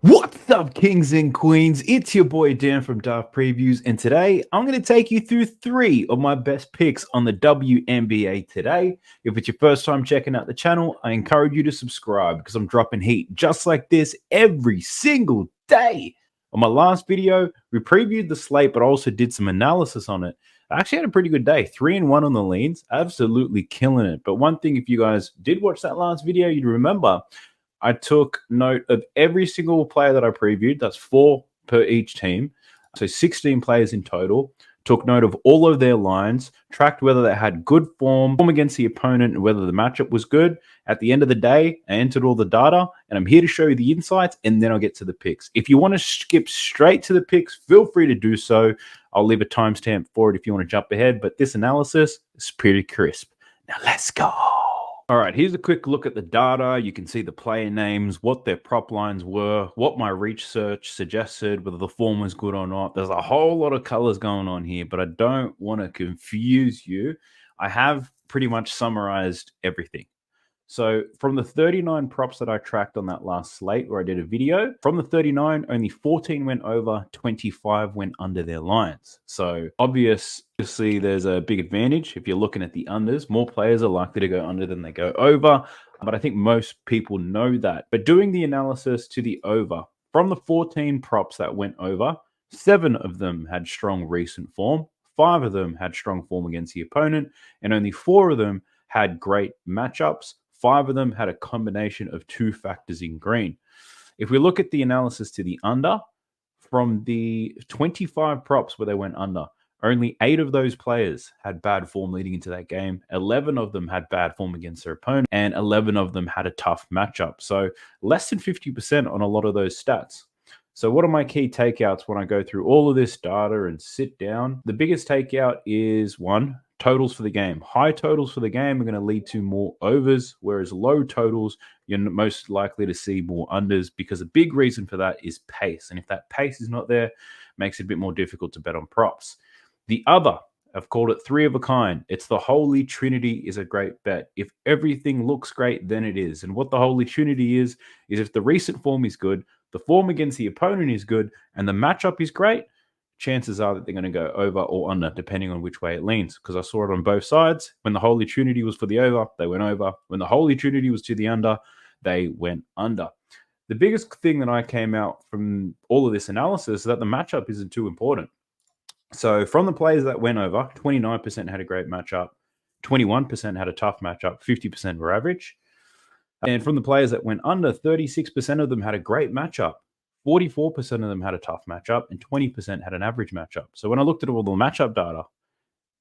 What's up, kings and queens? It's your boy Dan from Dark Previews, and today I'm going to take you through 3 of my best picks on the WNBA today. If it's your first time checking out the channel, I encourage you to subscribe because I'm dropping heat just like this every single day. On my last video, we previewed the slate, but also did some analysis on it. I actually had a pretty good day, 3-1 on the leans, absolutely killing it. But one thing, if you guys did watch that last video, you'd remember I took note of every single player that I previewed. That's 4 per each team. So 16 players in total. Took note of all of their lines, tracked whether they had good form against the opponent, and whether the matchup was good. At the end of the day, I entered all the data, and I'm here to show you the insights, and then I'll get to the picks. If you want to skip straight to the picks, feel free to do so. I'll leave a timestamp for it if you want to jump ahead, but this analysis is pretty crisp. Now let's go. All right, here's a quick look at the data. You can see the player names, what their prop lines were, what my reach search suggested, whether the form was good or not. There's a whole lot of colors going on here, but I don't want to confuse you. I have pretty much summarized everything. So from the 39 props that I tracked on that last slate where I did a video, from the 39, only 14 went over, 25 went under their lines. So obviously there's a big advantage if you're looking at the unders. More players are likely to go under than they go over, but I think most people know that. But doing the analysis to the over, from the 14 props that went over, 7 of them had strong recent form, 5 of them had strong form against the opponent, and only 4 of them had great matchups. 5 of them had a combination of 2 factors in green. If we look at the analysis to the under, from the 25 props where they went under, only 8 of those players had bad form leading into that game. 11 of them had bad form against their opponent, and 11 of them had a tough matchup. So less than 50% on a lot of those stats. So what are my key takeouts when I go through all of this data and sit down? The biggest takeout is 1, totals for the game. High totals for the game are going to lead to more overs, whereas low totals, you're most likely to see more unders, because a big reason for that is pace. And if that pace is not there, it makes it a bit more difficult to bet on props. The other, I've called it 3 of a kind. It's the Holy Trinity is a great bet. If everything looks great, then it is. And what the Holy Trinity is if the recent form is good, the form against the opponent is good, and the matchup is great, chances are that they're going to go over or under, depending on which way it leans, because I saw it on both sides. When the Holy Trinity was for the over, they went over. When the Holy Trinity was to the under, they went under. The biggest thing that I came out from all of this analysis is that the matchup isn't too important. So from the players that went over, 29% had a great matchup, 21% had a tough matchup, 50% were average. And from the players that went under, 36% of them had a great matchup, 44% of them had a tough matchup, and 20% had an average matchup. So when I looked at all the matchup data,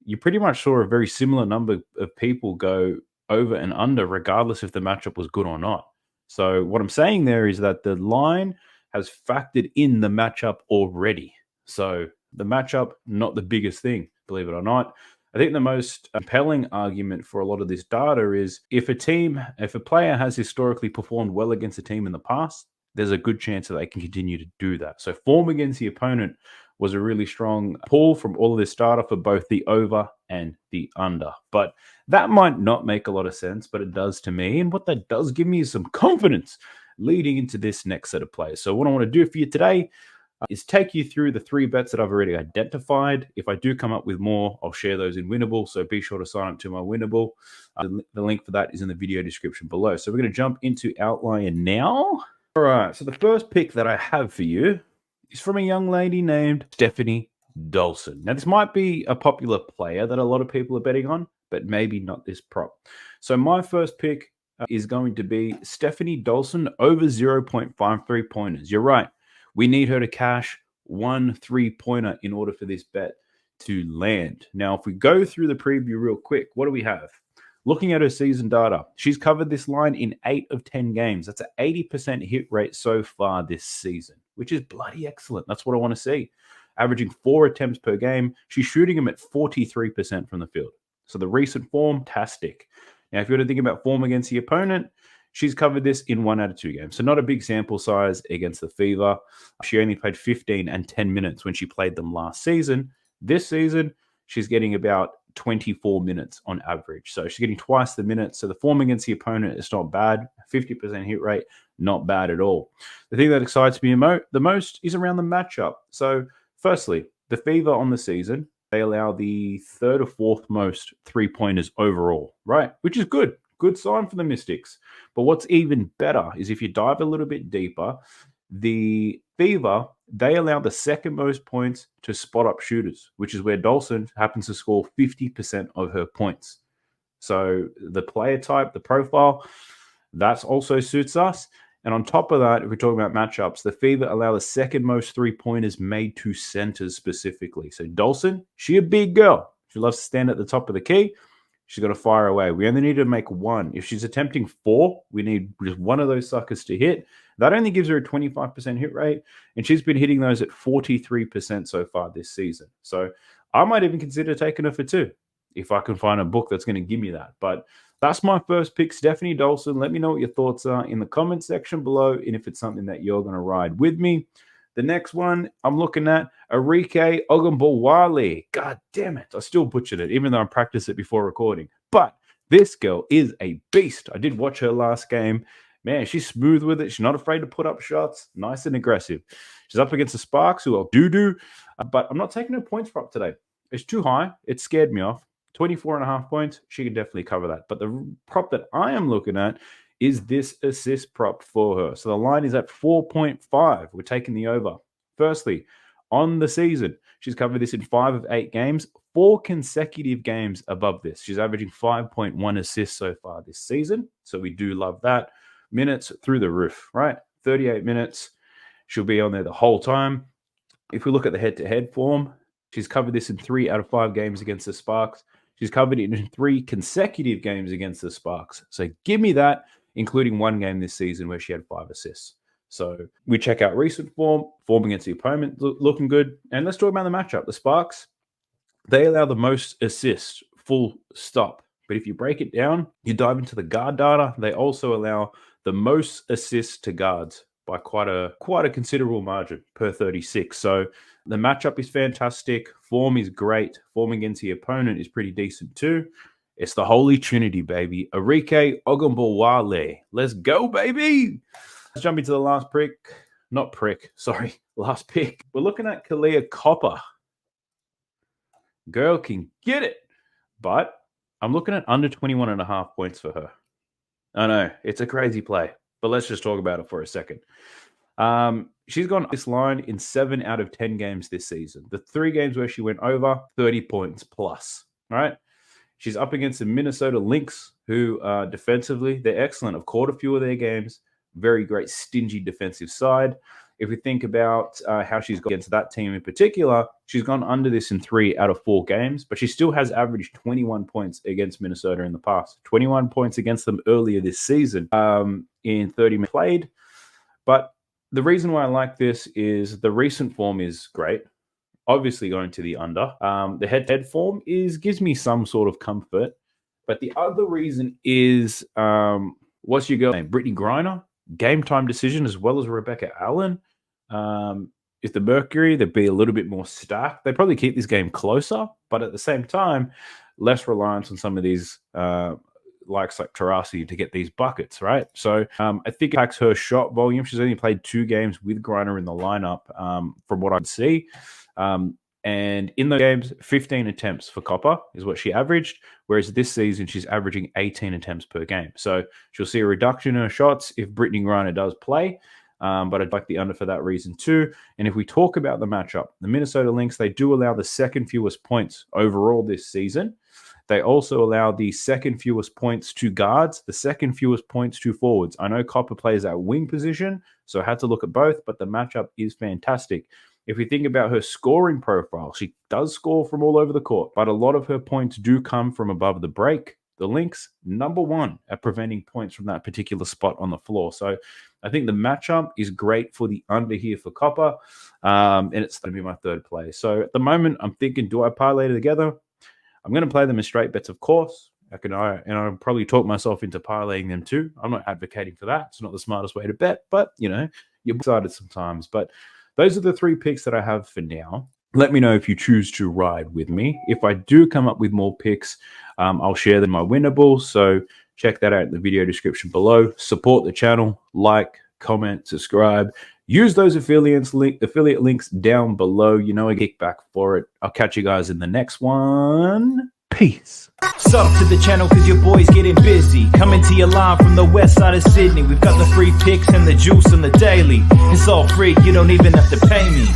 you pretty much saw a very similar number of people go over and under, regardless if the matchup was good or not. So what I'm saying there is that the line has factored in the matchup already. So the matchup, not the biggest thing, believe it or not. I think the most compelling argument for a lot of this data is if a player has historically performed well against a team in the past, there's a good chance that they can continue to do that. So form against the opponent was a really strong pull from all of this data for both the over and the under. But that might not make a lot of sense, but it does to me. And what that does give me is some confidence leading into this next set of plays. So what I want to do for you today is take you through the 3 bets that I've already identified. If I do come up with more, I'll share those in Winnable, so be sure to sign up to my Winnable. The link for that is in the video description below. So we're going to jump into Outlier now. All right, so the first pick that I have for you is from a young lady named Stephanie Dolson. Now, this might be a popular player that a lot of people are betting on, but maybe not this prop. So my first pick is going to be Stephanie Dolson over 0.53 pointers. You're right. We need her to cash 1 3-pointer in order for this bet to land. Now, if we go through the preview real quick, what do we have? Looking at her season data, she's covered this line in 8 of 10 games. That's an 80% hit rate so far this season, which is bloody excellent. That's what I want to see. Averaging 4 attempts per game. She's shooting them at 43% from the field. So the recent form, fantastic. Now, if you're to think about form against the opponent, she's covered this in 1 out of 2 games. So not a big sample size against the Fever. She only played 15 and 10 minutes when she played them last season. This season, she's getting about 24 minutes on average. So she's getting twice the minutes. So the form against the opponent is not bad. 50% hit rate, not bad at all. The thing that excites me the most is around the matchup. So firstly, the Fever on the season, they allow the third or fourth most three-pointers overall, right? Which is good. Good sign for the Mystics. But what's even better is if you dive a little bit deeper, the Fever, they allow the second most points to spot-up shooters, which is where Dawson happens to score 50% of her points. So the player type, the profile, that also suits us. And on top of that, if we're talking about matchups, the Fever allow the second most three-pointers made to centers specifically. So Dawson, she a big girl. She loves to stand at the top of the key. She's got to fire away. We only need to make one. If she's attempting 4, we need just one of those suckers to hit. That only gives her a 25% hit rate, and she's been hitting those at 43% so far this season. So I might even consider taking her for 2 if I can find a book that's going to give me that. But that's my first pick, Stephanie Dawson. Let me know what your thoughts are in the comment section below, and if it's something that you're going to ride with me. The next one I'm looking at, Arike Ogunbowale. God damn it. I still butchered it, even though I practiced it before recording. But this girl is a beast. I did watch her last game. Man, she's smooth with it. She's not afraid to put up shots. Nice and aggressive. She's up against the Sparks, who are doo-doo. But I'm not taking her points prop today. It's too high. It scared me off. 24.5 points. She can definitely cover that. But the prop that I am looking at is this assist prop for her. So the line is at 4.5. We're taking the over. Firstly, on the season, she's covered this in 5 of 8 games, 4 consecutive games above this. She's averaging 5.1 assists so far this season. So we do love that. Minutes through the roof, right? 38 minutes. She'll be on there the whole time. If we look at the head-to-head form, she's covered this in 3 out of 5 games against the Sparks. She's covered it in 3 consecutive games against the Sparks. So give me that, including 1 game this season where she had 5 assists. So we check out recent form against the opponent, looking good. And let's talk about the matchup. The Sparks, they allow the most assists, full stop. But if you break it down, you dive into the guard data, they also allow the most assists to guards by quite a considerable margin per 36. So the matchup is fantastic. Form is great. Form against the opponent is pretty decent too. It's the Holy Trinity, baby. Arike Ogunbowale. Let's go, baby. Let's jump into the last pick. Last pick. We're looking at Kahleah Copper. Girl can get it. But I'm looking at under 21.5 points for her. I know, it's a crazy play. But let's just talk about it for a second. She's gone this line in 7 out of 10 games this season. The 3 games where she went over, 30 points plus, right? She's up against the Minnesota Lynx, who defensively, they're excellent. I've caught a few of their games. Very great, stingy defensive side. If we think about how she's gone against that team in particular, she's gone under this in 3 out of 4 games, but she still has averaged 21 points against Minnesota in the past. 21 points against them earlier this season in 30 minutes played. But the reason why I like this is the recent form is great. Obviously going to the under. The head-to-head form gives me some sort of comfort. But the other reason is, what's your girl name? Brittany Griner. Game time decision, as well as Rebecca Allen. If the Mercury, they'd be a little bit more stacked. They'd probably keep this game closer, but at the same time, less reliance on some of these likes like Tarasi to get these buckets, right? So I think it impacts her shot volume. She's only played 2 games with Griner in the lineup from what I can see. And in those games, 15 attempts for Copper is what she averaged, whereas this season she's averaging 18 attempts per game. So she'll see a reduction in her shots if Brittany Griner does play, but I'd like the under for that reason too. And if we talk about the matchup, the Minnesota Lynx, they do allow the second fewest points overall this season. They also allow the second fewest points to guards, the second fewest points to forwards. I know Copper plays at wing position, so I had to look at both, but the matchup is fantastic. If we think about her scoring profile, she does score from all over the court, but a lot of her points do come from above the break. The Lynx, number 1 at preventing points from that particular spot on the floor. So I think the matchup is great for the under here for Copper, and it's going to be my third play. So at the moment, I'm thinking, do I parlay together? I'm going to play them as straight bets, of course. I'll probably talk myself into parlaying them too. I'm not advocating for that. It's not the smartest way to bet, but, you're excited sometimes. But those are the 3 picks that I have for now. Let me know if you choose to ride with me. If I do come up with more picks, I'll share them in my winnable. So check that out in the video description below. Support the channel, like, comment, subscribe. Use those affiliate links down below. You know, I get back for it. I'll catch you guys in the next one. Peace. Sub to the channel cause your boy's getting busy. Coming to your line from the west side of Sydney. We've got the free picks and the juice on the daily. It's all free, you don't even have to pay me.